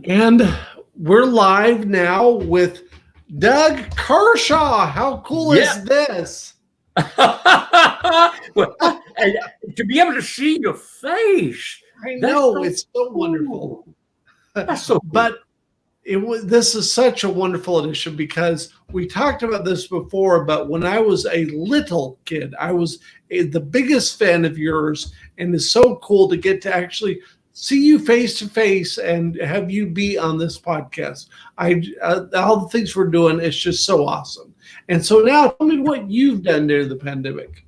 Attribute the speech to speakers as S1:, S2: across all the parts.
S1: And we're live now with Doug Kershaw. How cool
S2: Yeah.
S1: is this?
S2: Well, and to be able to see your face.
S1: I
S2: That's
S1: know
S2: so
S1: it's so
S2: cool.
S1: wonderful.
S2: That's so cool.
S1: But this is such a wonderful edition because we talked about this before, but when I was a little kid, I was the biggest fan of yours, and it's so cool to get to actually see you face to face and have you be on this podcast. All the things we're doing, it's just so awesome. And so now tell me what you've done during the pandemic.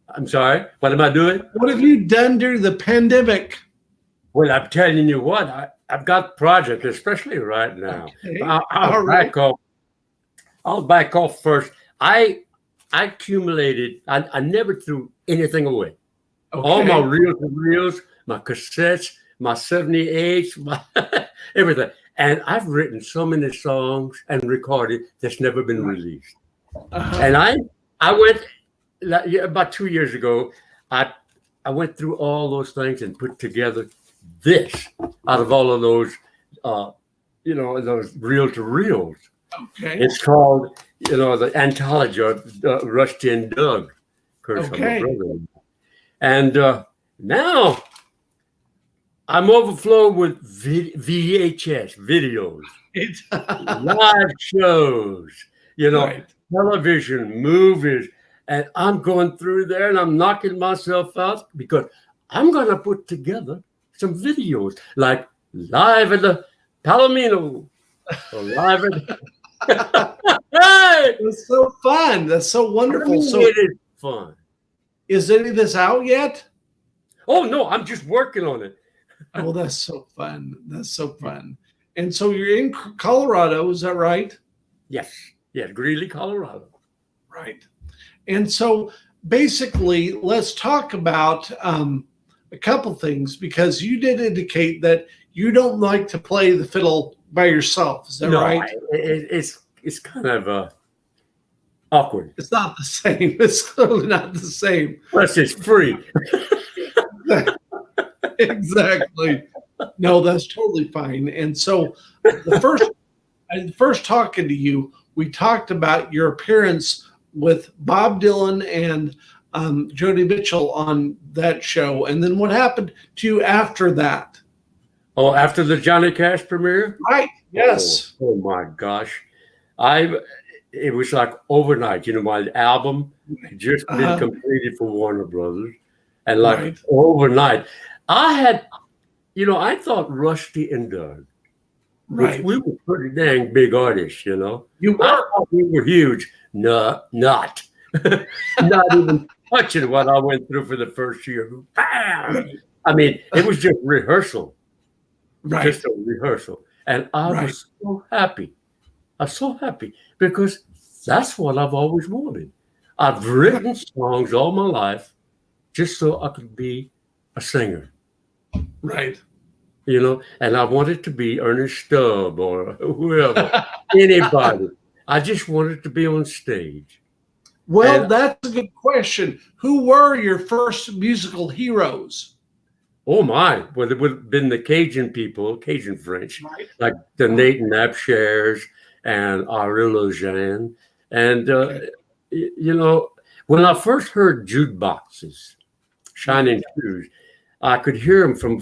S2: I'm sorry. What am I doing?
S1: What have you done during the pandemic?
S2: Well, I'm telling you what, I've got projects, especially right now.
S1: Okay.
S2: I'll back off first. I accumulated, I never threw anything away.
S1: Okay.
S2: All my reels, my cassettes, my 78s, my everything. And I've written so many songs and recorded that's never been released.
S1: Uh-huh.
S2: And I went about 2 years ago. I went through all those things and put together this out of all of those, those reel to reels.
S1: Okay.
S2: It's called, the anthology of Rusty and Doug Kershaw, my brother. And now I'm overflowed with VHS videos, live shows, television, movies. And I'm going through there and I'm knocking myself out because I'm going to put together some videos like live at the Palomino or live at Hey!
S1: That's so fun. That's so wonderful. So
S2: it is fun.
S1: Is any of this out yet?
S2: Oh, no, I'm just working on it.
S1: Oh, that's so fun. That's so fun. And so you're in Colorado, is that right?
S2: Yes. Yeah, Greeley, Colorado.
S1: Right. And so basically, let's talk about a couple things because you did indicate that you don't like to play the fiddle by yourself. Is that right?
S2: It's kind of awkward.
S1: It's not the same. It's clearly not the same.
S2: Plus, it's free.
S1: Exactly. No, that's totally fine. And so the first talking to you, we talked about your appearance with Bob Dylan and Joni Mitchell on that show. And then what happened to you after that?
S2: Oh, after the Johnny Cash premiere?
S1: Right. Yes.
S2: Oh my gosh. It was like overnight. My album had just been completed for Warner Brothers. And like overnight, I had, I thought Rusty and Doug, which we were pretty dang big artists, You were. I thought we were huge. No, not. Not even touching what I went through for the first year. Bam! I mean, it was just rehearsal.
S1: Right.
S2: Just a rehearsal. And I was so happy. I was so happy because that's what I've always wanted. I've written songs all my life just so I could be a singer.
S1: Right.
S2: And I wanted to be Ernest Stubb or whoever, anybody. I just wanted to be on stage.
S1: Well, that's a good question. Who were your first musical heroes?
S2: Oh my! Well, it would have been the Cajun people, Cajun French, like the Nathan Abshairs and Henri Lejeune. And when I first heard jukeboxes, Shining Shoes, I could hear them from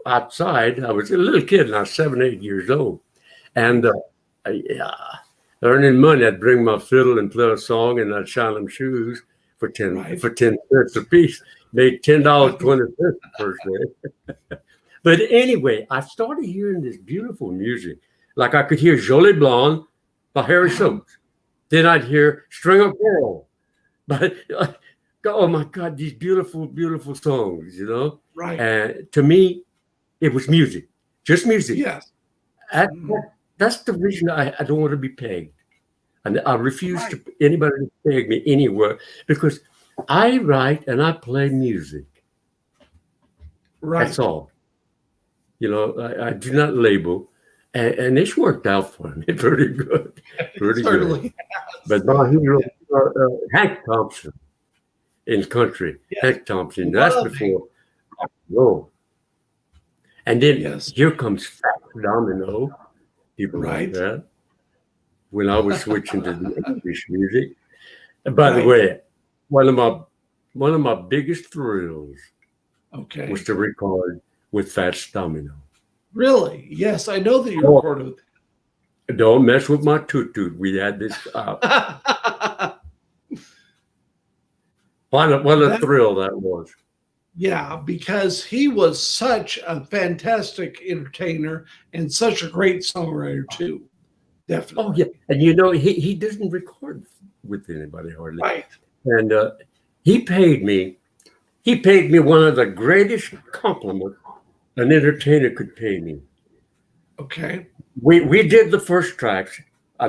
S2: outside. I was a little kid, and I was 7, 8 years old, and earning money. I'd bring my fiddle and play a song, and I'd shine them shoes for 10 cents a piece. Made $10.20 the first day. But anyway, I started hearing this beautiful music. Like I could hear Jolie Blonde by Harry Schultz. Then I'd hear String of Pearl. But oh my God, these beautiful, beautiful songs,
S1: Right.
S2: And to me, it was music, just music.
S1: Yes.
S2: That's the reason I don't want to be pegged. And I refuse to anybody to peg me anywhere because I write and I play music.
S1: Right.
S2: That's all. I do not label. And it's worked out for me pretty good. Pretty good. But my hero, Hank Thompson in country. Yes. Hank Thompson. That's before rock and roll. And then here comes Fats Domino, people like
S1: Right.
S2: that. When I was switching to the English music. And by the
S1: Right.
S2: way, one of my biggest thrills
S1: Okay.
S2: was to record with Fats Domino.
S1: Really? Yes, I know that you
S2: Oh,
S1: recorded with
S2: don't mess with my toot toot. We had this. What a
S1: that.
S2: thrill that was.
S1: Yeah, because he was such a fantastic entertainer and such a great songwriter too.
S2: Oh
S1: Definitely.
S2: yeah, and you know he doesn't record with anybody hardly.
S1: Right.
S2: And he paid me. He paid me one of the greatest compliments an entertainer could pay me.
S1: Okay.
S2: We did the first tracks. I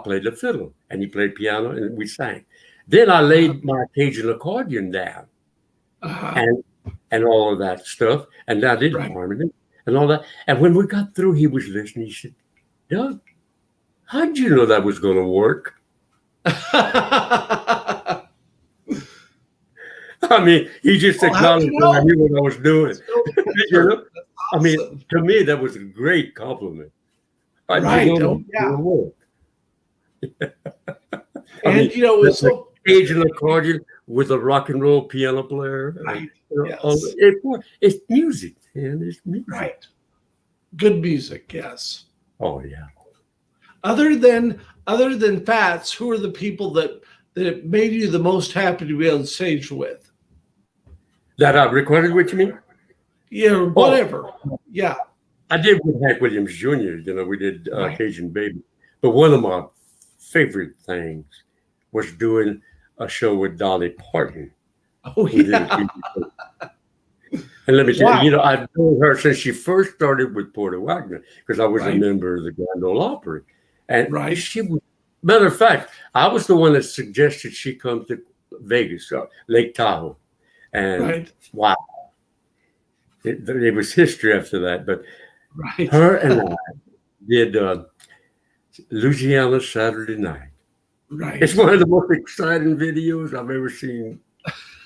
S2: played the fiddle, and he played piano, and we sang. Then I laid my Cajun accordion down,
S1: Uh-huh.
S2: and all of that stuff, and I did
S1: Right.
S2: harmony and all that. And when we got through, he was listening. He said, "Doug, how'd you know that was going to work?" I mean, he just
S1: Well, how'd you
S2: acknowledged that I
S1: know?
S2: knew what I was doing. You know? I mean,
S1: Awesome.
S2: to me, that was a great compliment. How'd you
S1: Right.
S2: know that
S1: Oh,
S2: was
S1: yeah.
S2: going to work? I
S1: And
S2: mean,
S1: you know, it's
S2: the
S1: so
S2: Cajun accordion with a rock and roll piano player.
S1: right.
S2: You know,
S1: Yes.
S2: it's music, man. It's music.
S1: Right. Good music, yes.
S2: Oh yeah.
S1: Other than Fats, who are the people that made you the most happy to be on stage with?
S2: That I recorded with me.
S1: Yeah,
S2: Oh,
S1: whatever. Yeah.
S2: I did with Hank Williams Jr. You know, we did
S1: Right.
S2: Cajun Baby. But one of my favorite things was doing a show with Dolly Parton.
S1: Oh
S2: Who did a
S1: yeah.
S2: TV show. And let me tell you, you
S1: Wow.
S2: know, I've known her since she first started with Porter Wagner because I was a
S1: Right.
S2: member of the Grand Ole Opry. And
S1: Right.
S2: she was, matter of fact, I was the one that suggested she come to Vegas, Lake Tahoe. And
S1: Right.
S2: wow, it was history after that. But
S1: Right.
S2: her and I did Louisiana Saturday Night. It's
S1: Right.
S2: one of the most exciting videos I've ever seen.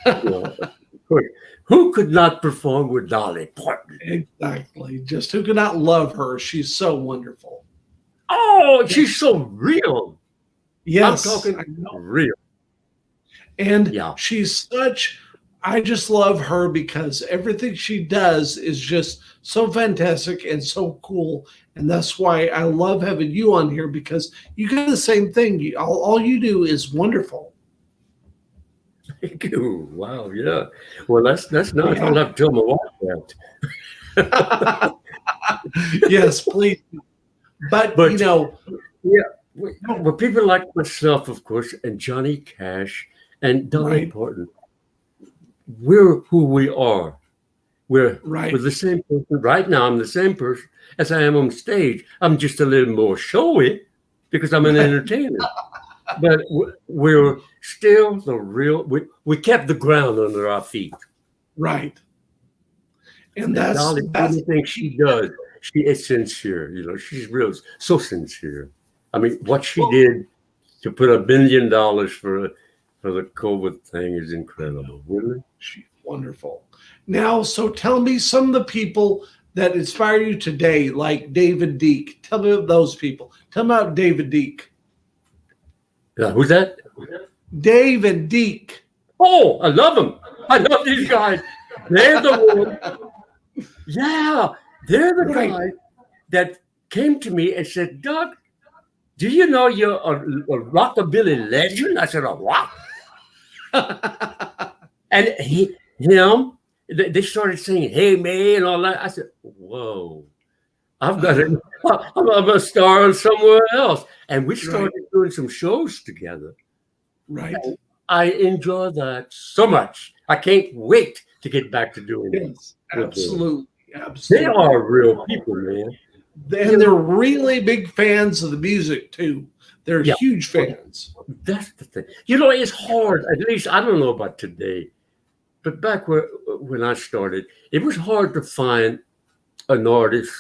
S2: You know, of course, who could not perform with Dolly Parton?
S1: Exactly. Just who cannot love her? She's so wonderful.
S2: Oh, she's so real. I'm
S1: Yes,
S2: talking
S1: I know.
S2: real.
S1: And
S2: Yeah.
S1: I just love her because everything she does is just so fantastic and so cool. And that's why I love having you on here because you got the same thing. All you do is wonderful.
S2: Thank you. Wow. Yeah. Well, that's nice.
S1: Yeah.
S2: I'll have to tell my wife that.
S1: Yes, please. But
S2: But
S1: you know,
S2: yeah, well, people like myself, of course, and Johnny Cash and Dolly
S1: right,
S2: Parton, we're who we are. We're
S1: right,
S2: the same person. Right now, I'm the same person as I am on stage. I'm just a little more showy because I'm an entertainer. But we're still the real. We kept the ground under our feet.
S1: right. And
S2: And
S1: that's
S2: Dolly, anything she does, she is sincere. You know, she's real, so sincere. I mean, what she did to put $1 billion for the COVID thing is incredible. Really?
S1: she's wonderful. Now, so tell me some of the people that inspire you today, like David Deek. Tell me about those people. Tell me about David Deek.
S2: Who's that?
S1: David Deek.
S2: Oh, I love them. I love these guys. They're the ones. Yeah, they're the
S1: Right.
S2: guys that came to me and said, "Doug, do you know you're a rockabilly legend?" I said, "A what?" And they started singing, "Hey, man," and all that. I said, "Whoa, I've got it. I'm a star somewhere else." And we started doing some shows together.
S1: Right.
S2: I enjoy that so much. I can't wait to get back to doing it.
S1: Yes, absolutely. Absolutely.
S2: They are real people, man.
S1: And they're really big fans of the music too. They're
S2: Yeah.
S1: huge fans.
S2: That's the thing. You know, it's hard. At least I don't know about today, but back when I started, it was hard to find an artist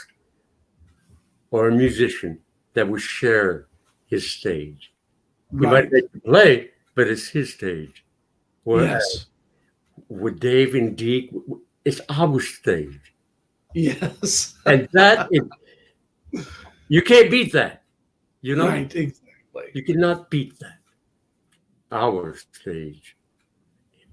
S2: or a musician that would share his stage. He
S1: Right.
S2: might make you play, but it's his stage. Whereas
S1: Yes.
S2: with Dave and Deke, it's our stage.
S1: Yes.
S2: And that is, You can't beat that. You know,
S1: Right, exactly.
S2: you cannot beat that. Our stage.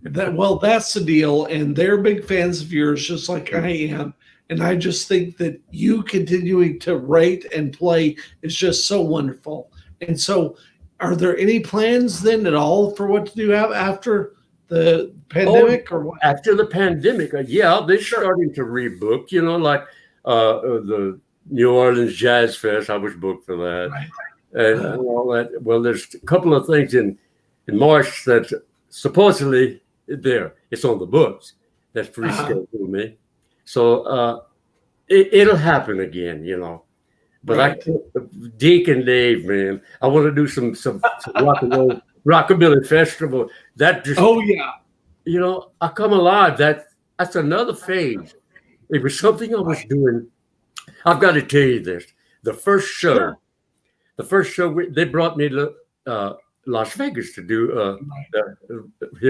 S1: That's the deal, and they're big fans of yours, just like I am. And I just think that you continuing to write and play is just so wonderful. And so, are there any plans then at all for what to do after the
S2: Oh,
S1: pandemic, or what?
S2: after the pandemic, yeah, they're starting to rebook. You know, like the New Orleans Jazz Fest. I was booked for that,
S1: Right.
S2: and all that. Well, there's a couple of things in March that supposedly there. It's on the books. That's pre-scheduled me. So it'll happen again, you know. But
S1: Right.
S2: Deacon Dave, man, I want to do some rock and roll rockabilly festival. That just,
S1: Oh yeah.
S2: you know, I come alive. That's another phase. It was something I was doing. I've got to tell you this. The first show, they brought me to Las Vegas to do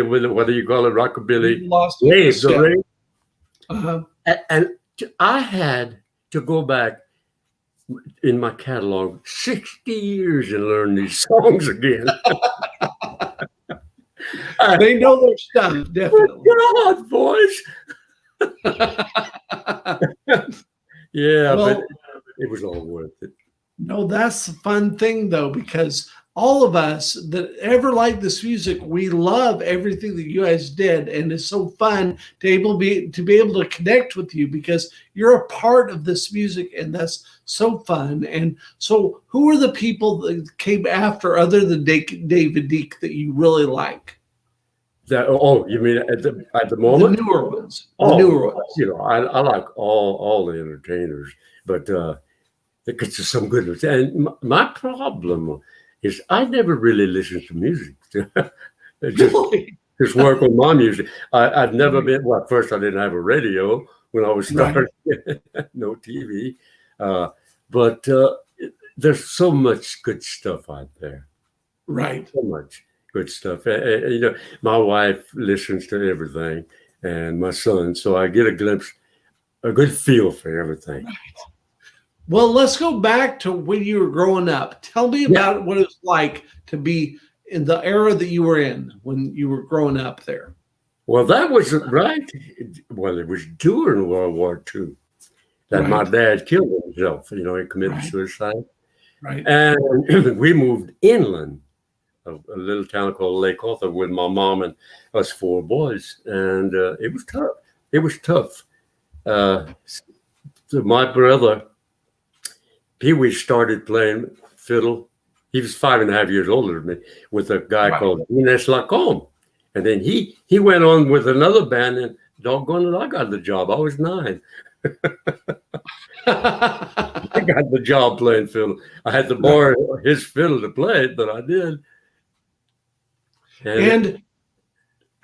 S2: what do you call it, rockabilly
S1: Lost
S2: rave, the
S1: yeah.
S2: rave.
S1: Uh-huh.
S2: And I had to go back in my catalog 60 years and learn these songs again.
S1: They know their stuff, definitely.
S2: God, boys. Yeah,
S1: Well,
S2: but it was all worth it.
S1: No, that's the fun thing though, because all of us that ever like this music, we love everything that you guys did, and it's so fun to be able to connect with you because you're a part of this music, and that's so fun. And so, who are the people that came after, other than David Deek, that you really like?
S2: You mean at the moment?
S1: The newer ones.
S2: Oh,
S1: The newer ones.
S2: you know, I like all the entertainers, but because there's some good ones. And my problem is I never really listened to music. Just work on my music. I've never been. Well, first I didn't have a radio when I was starting. Right. No TV, but there's so much good stuff out there.
S1: Right.
S2: So much good stuff. You know, my wife listens to everything, and my son, so I get a good feel for everything.
S1: Right. Well, let's go back to when you were growing up. Tell me about what it was like to be in the era that you were in when you were growing up there.
S2: Well, that was right. Well, it was during World War II that my dad killed himself. You know, he committed suicide.
S1: Right.
S2: And we moved inland, a little town called Lake Arthur, with my mom and us 4 boys. And it was tough. It was tough. So my brother, Pee-wee, started playing fiddle. He was 5.5 years older than me, with a guy called Ines Lacombe. And then he went on with another band, and doggone it, I got the job. I was 9. I got the job playing fiddle. I had to borrow his fiddle to play it, but I did.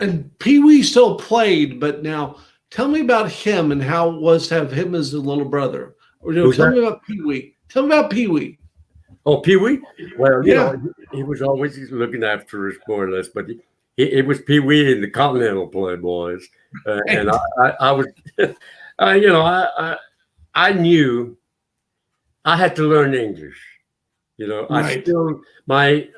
S1: And Pee-wee still played, but now tell me about him and how it was to have him as a little brother. Or tell me about Pee-wee. Tell me about Pee-wee.
S2: Oh, Pee-wee? Well, you know, he was always looking after us, more or less, but it was Pee-wee and the Continental Playboys. And I was, you know, I knew I had to learn English. You know, my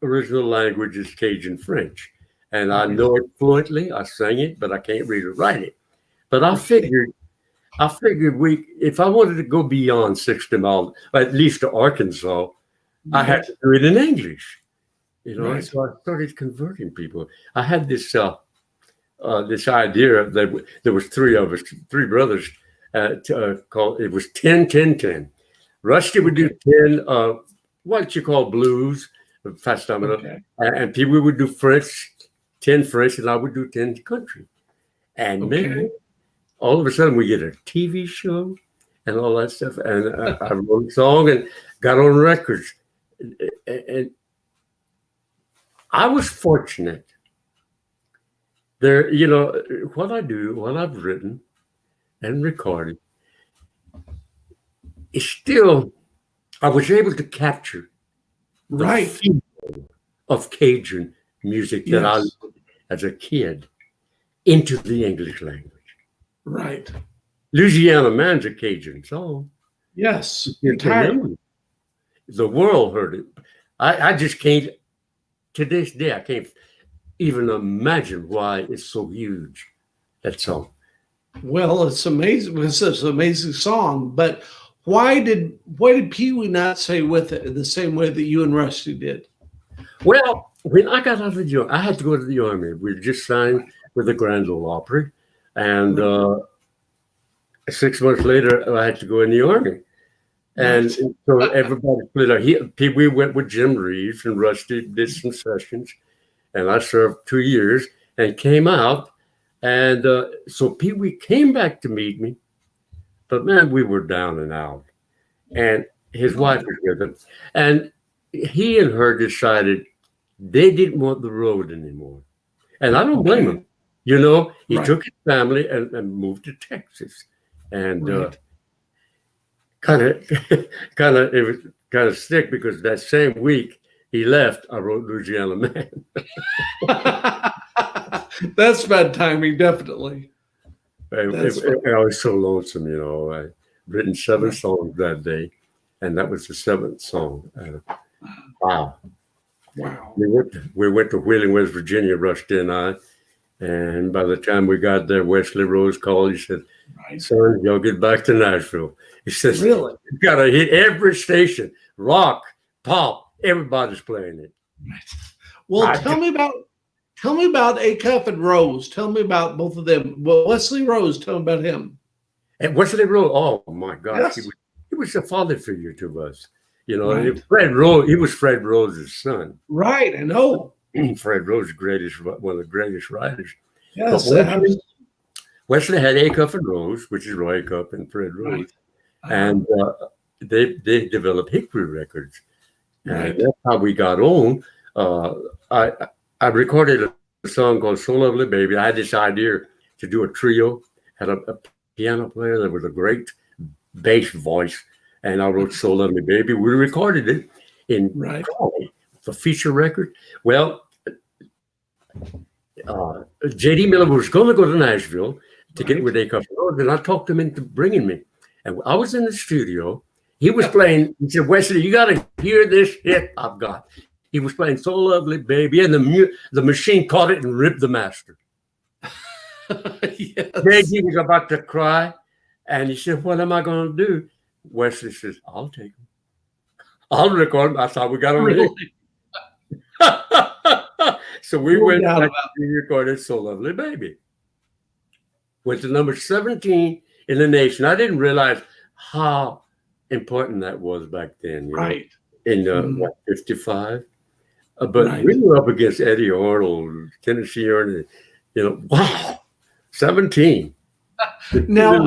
S2: original language is Cajun French, and I know it fluently. I sing it, but I can't read or write it. But I figured if I wanted to go beyond 60 miles, at least to Arkansas, I had to do it in English. You know, so I started converting people. I had this this idea that there was 3 of us, 3 brothers, called, it was 10-10-10. Rusty would do 10 what you call blues, Fats Domino, and people would do French, 10 French, and I would do 10 country. And maybe all of a sudden we get a TV show and all that stuff. And I wrote a song and got on records. And I was fortunate. There, you know, what I've written and recorded is still, I was able to capture the feel of Cajun music that I learned as a kid into the English language.
S1: Right.
S2: Louisiana Man's a Cajun song.
S1: Yes,
S2: The
S1: entirely.
S2: name. The world heard it. I just can't, to this day, I can't even imagine why it's so huge, that song.
S1: Well, it's amazing. It's an amazing song, but why did Pee Wee not stay with it in the same way that you and Rusty did?
S2: Well, when I got out of the army, I had to go to the army. We just signed with the Grand Ole Opry, and 6 months later, I had to go in the army. And so everybody split up. Pee Wee went with Jim Reeves, and Rusty did some sessions, and I served 2 years and came out. And so Pee Wee came back to meet me, but man, we were down and out. And his wife was with him, and he and her decided they didn't want the road anymore. And I don't blame him. You know, he took his family and moved to Texas, and kind of it was kind of sick because that same week he left, I wrote Louisiana Man.
S1: That's bad timing, definitely.
S2: I was so lonesome, you know. I written 7 songs that day, and that was the 7th song. Wow. We went to Wheeling, West Virginia, Rusty and I, and by the time we got there, Wesley Rose called. He said, "Son, y'all get back to Nashville." He says,
S1: "Really?
S2: You got to hit every station, rock, pop, everybody's playing it."
S1: Well, tell me about Acuff and Rose. Tell me about both of them. Well, Wesley Rose, tell me about him.
S2: And Wesley Rose, oh my gosh,
S1: Yes.
S2: he was a father figure to us. You know, Fred Rose, he was Fred Rose's son.
S1: Right, I know.
S2: Fred Rose, one of the greatest writers.
S1: Yes.
S2: Wesley had Acuff and Rose, which is Roy Acuff and Fred Rose. And they developed Hickory Records. And that's how we got on. I recorded a song called So Lovely Baby. I had this idea to do a trio, had a piano player that was a great bass voice, and I wrote So Lovely Baby. We recorded it in Crawley, the feature record. Well, J.D. Miller was going to go to Nashville to get with Acuff, and I talked him into bringing me. And I was in the studio. He was playing. He said, "Wesley, you got to hear this hit I've got." He was playing So Lovely Baby, and the machine caught it and ripped the master. J.D. was about to cry, and he said, "What am I going to do?" Wesley says, "I'll take him. I'll record him." I thought we got him. Really? So we went back and recorded So Lovely Baby. Went to number 17 in the nation. I didn't realize how important that was back then. You know, in 55. But we were up against Eddie Arnold, Tennessee Ernie. You know, wow, 17.
S1: Now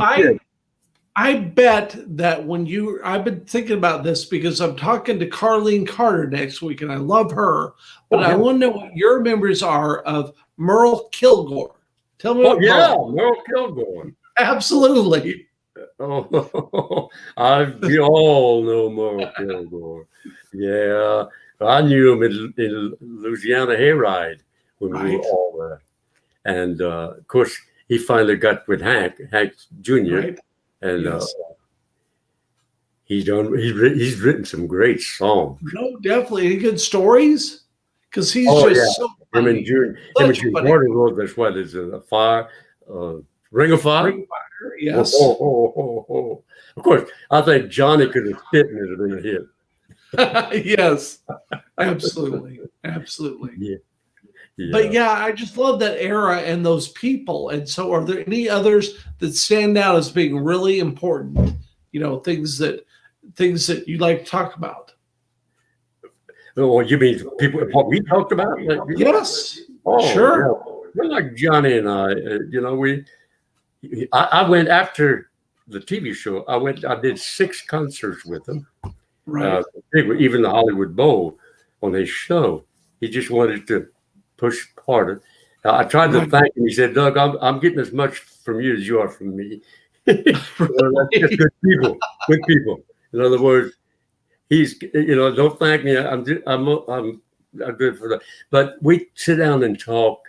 S1: I bet that I've been thinking about this because I'm talking to Carlene Carter next week, and I love her. But I want to know what your memories are of Merle Kilgore. Tell me about
S2: Merle Kilgore.
S1: Absolutely.
S2: Oh, we all know Merle Kilgore. Yeah, I knew him in Louisiana Hayride when we were all there. And, of course, he finally got with Hank Jr., and he's written some great songs.
S1: No, definitely. Any good stories? Because he's so funny.
S2: Him and Junior Carter wrote this. What is it? Ring of Fire?
S1: Ring of Fire, yes.
S2: Of course, I think Johnny could have hit and it would have been a hit.
S1: Yes, absolutely.
S2: Yeah.
S1: But I just love that era and those people. And so, are there any others that stand out as being really important? You know, things that you like to talk about.
S2: Oh, you mean people? What we talked about?
S1: Yes.
S2: Oh,
S1: sure.
S2: Yeah. We're like Johnny and I. You know, I went after the TV show. I did 6 concerts with him.
S1: Right.
S2: Even the Hollywood Bowl on his show. He just wanted to push harder. I tried to thank him. He said, "Doug, I'm getting as much from you as you are from me." That's just good people. Good people. In other words, he's don't thank me. I'm good for that. But we sit down and talk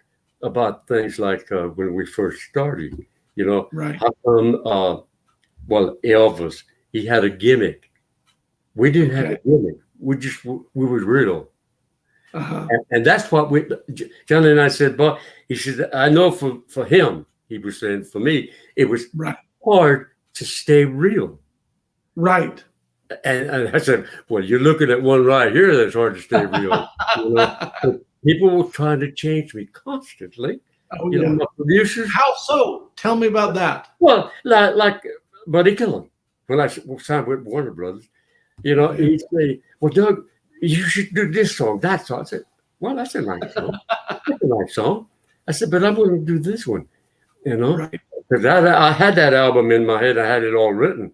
S2: about things like when we first started. You know, how come? Elvis. he had a gimmick. We didn't have a gimmick. We were real. And that's what Johnny and I said, but he said, I know for him, he was saying, for me, it was hard to stay real.
S1: Right.
S2: And I said, well, you're looking at one right here that's hard to stay real. People were trying to change me constantly. My producers.
S1: How so? Tell me about that.
S2: Well, like Buddy Killen, when I signed with Warner Brothers, he'd say, well, Doug, you should do this song, that song. I said, well, that's a nice song. That's a nice song. I said, but I'm going to do this one,
S1: Right.
S2: Because I had that album in my head. I had it all written.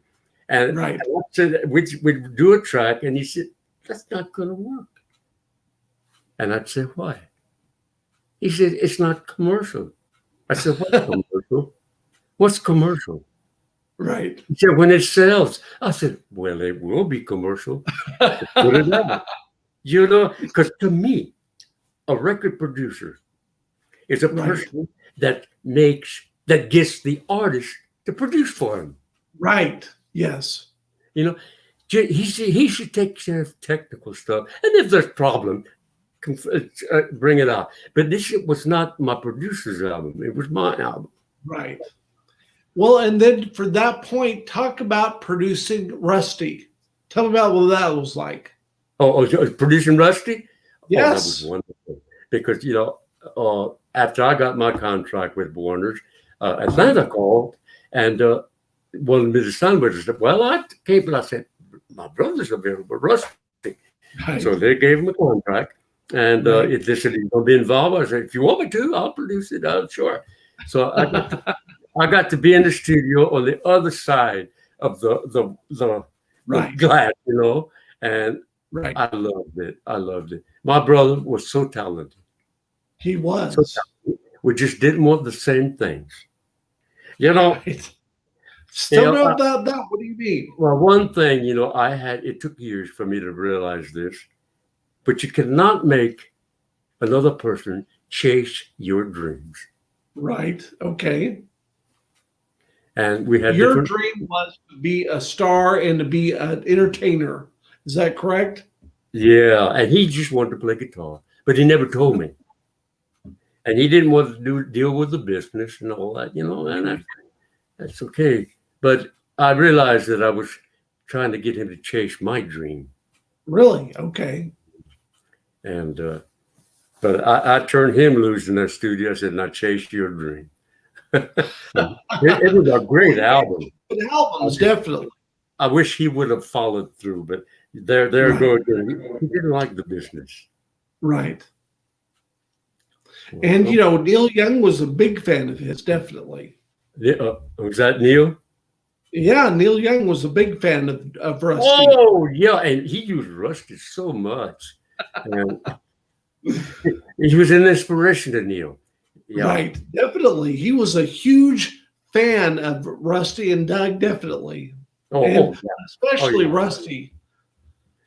S2: And I said, we'd do a track, and he said, that's not going to work. And I'd say, why? He said, it's not commercial. I said, what's commercial? What's commercial?
S1: Right.
S2: He said, when it sells. I said, well, it will be commercial. Put it out. Because to me, a record producer is a person that gets the artist to produce for him.
S1: Right. Yes.
S2: He should take care of technical stuff. And if there's a problem, bring it out. But this was not my producer's album. It was my album.
S1: Right. Well, and then for that point, talk about producing Rusty. Tell me about what that was like.
S2: Oh, producing Rusty?
S1: Yes.
S2: Oh, that was wonderful. Because, after I got my contract with Warner's, Atlanta called and wanted me to sign with us. Well, I came and I said, my brother's available, Rusty. Right. So they gave him a contract. And they said, you're going to be involved. I said, if you want me to, I'll produce it. Sure. So I got to be in the studio on the other side of the glass, and I loved it. My brother was so talented.
S1: He was.
S2: So talented. We just didn't want the same things.
S1: Still know about that. What do you mean?
S2: Well, one thing, it took years for me to realize this, but you cannot make another person chase your dreams.
S1: Right. Okay.
S2: And we had
S1: your dream was to be a star and to be an entertainer. Is that correct?
S2: Yeah. And he just wanted to play guitar, but he never told me. And he didn't want to deal with the business and all that, and that's okay. But I realized that I was trying to get him to chase my dream.
S1: Really? Okay.
S2: And, but I turned him loose in that studio. I said, now chase your dream. It was a great album.
S1: Good albums, definitely.
S2: I wish he would have followed through, but there goes. He didn't like the business.
S1: Right. And, Neil Young was a big fan of his, definitely.
S2: Was that Neil?
S1: Yeah, Neil Young was a big fan of Rusty.
S2: Oh, yeah, and he used Rusty so much. And he was an inspiration to Neil. Yeah.
S1: Right, definitely. He was a huge fan of Rusty and Doug, definitely. Especially Rusty.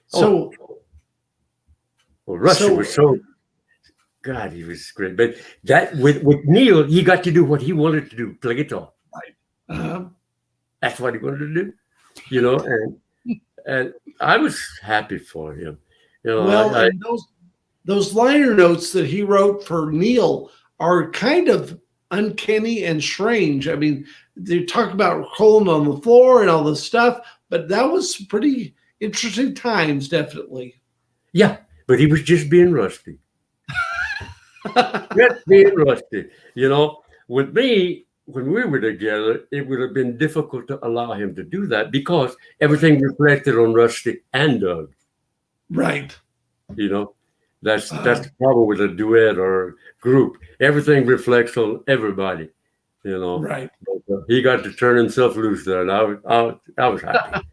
S1: So,
S2: Rusty was so... God, he was great. But that with Neil, he got to do what he wanted to do, play guitar.
S1: Right.
S2: That's what he wanted to do, and I was happy for him.
S1: And those liner notes that he wrote for Neil are kind of uncanny and strange. I mean, they talk about rolling on the floor and all this stuff, but that was pretty interesting times, definitely.
S2: Yeah, but he was just being Rusty. Just being Rusty. With me, when we were together, it would have been difficult to allow him to do that because everything reflected on Rusty and Doug.
S1: Right.
S2: That's the problem with a duet or a group. Everything reflects on everybody.
S1: Right.
S2: But, he got to turn himself loose there, and I was happy.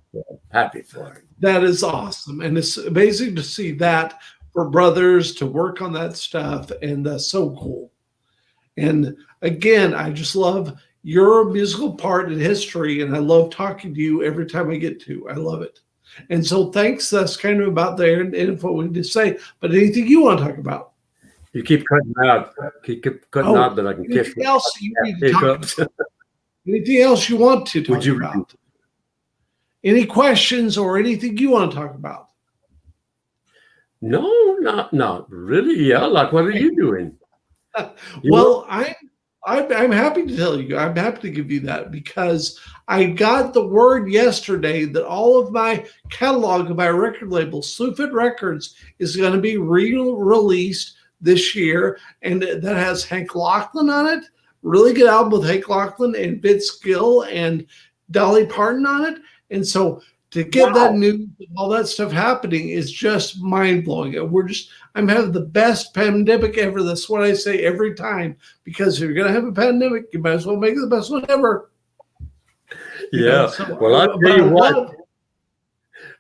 S2: Happy for him.
S1: That is awesome, and it's amazing to see that for brothers to work on that stuff, and that's so cool. And again, I just love your musical part in history, and I love talking to you every time I get to. I love it. And so thanks. That's kind of about there and what we need to say. But anything you want to talk about?
S2: You keep cutting out. Keep cutting out that I can kiss.
S1: Anything else you need to talk about? Anything else you want to talk about? Any questions or anything you want to talk about?
S2: No, not really. Yeah, like what are you doing?
S1: Well, I'm happy to tell you. I'm happy to give you that because I got the word yesterday that all of my catalog of my record label, Slewfoot Records, is going to be re-released this year, and that has Hank Lachlan on it. Really good album with Hank Lachlan and Vince Gill and Dolly Parton on it. And so to get that news, all that stuff happening is just mind blowing. I'm having the best pandemic ever. That's what I say every time, because if you're going to have a pandemic, you might as well make it the best one ever.
S2: Yeah. Well, I'll tell you what,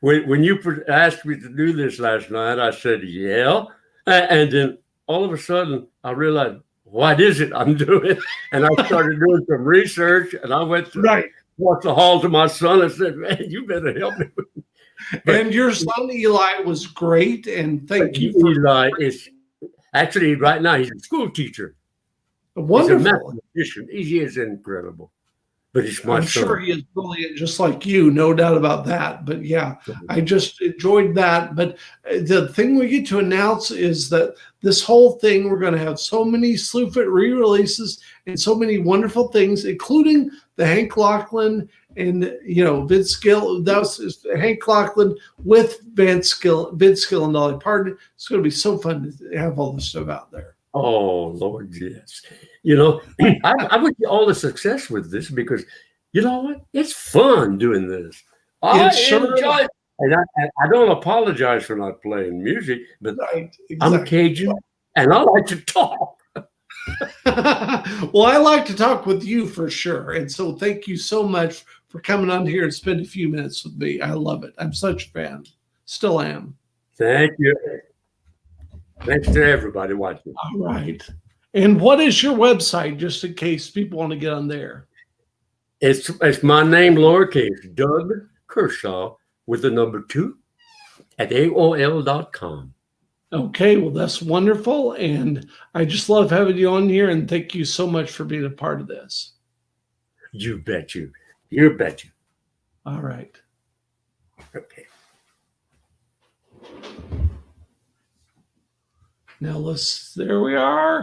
S2: when you asked me to do this last night, I said, yeah. And then all of a sudden I realized, what is it I'm doing? And I started doing some research, and I went to across the hall to my son and said, man, you better help me.
S1: And your son Eli was great, and thank you.
S2: Eli is actually right now he's a school teacher.
S1: Wonderful.
S2: He's a mathematician. He is incredible. But he's my son.
S1: Sure he is brilliant, just like you, no doubt about that. But yeah, I just enjoyed that. But the thing we get to announce is that this whole thing, we're going to have so many Slewfoot re-releases and so many wonderful things, including the Hank Lachlan and Vince Gill. That was Hank Lachlan with Vince Gill and Dolly Parton. It's going to be so fun to have all this stuff out there.
S2: Oh, Lord, yes. I wish you all the success with this because, you know what? It's fun doing this. I enjoy it. And I don't apologize for not playing music, but I'm Cajun and I like to talk.
S1: Well, I like to talk with you for sure. And so thank you so much for coming on here and spend a few minutes with me. I love it. I'm such a fan. Still am.
S2: Thank you. Thanks to everybody watching.
S1: All right. And what is your website, just in case people want to get on there?
S2: It's my name, lowercase, Doug Kershaw, with the number 2 at AOL.com.
S1: Okay, well, that's wonderful. And I just love having you on here. And thank you so much for being a part of this.
S2: You bet you. You bet you.
S1: All right.
S2: Okay.
S1: Now there we are.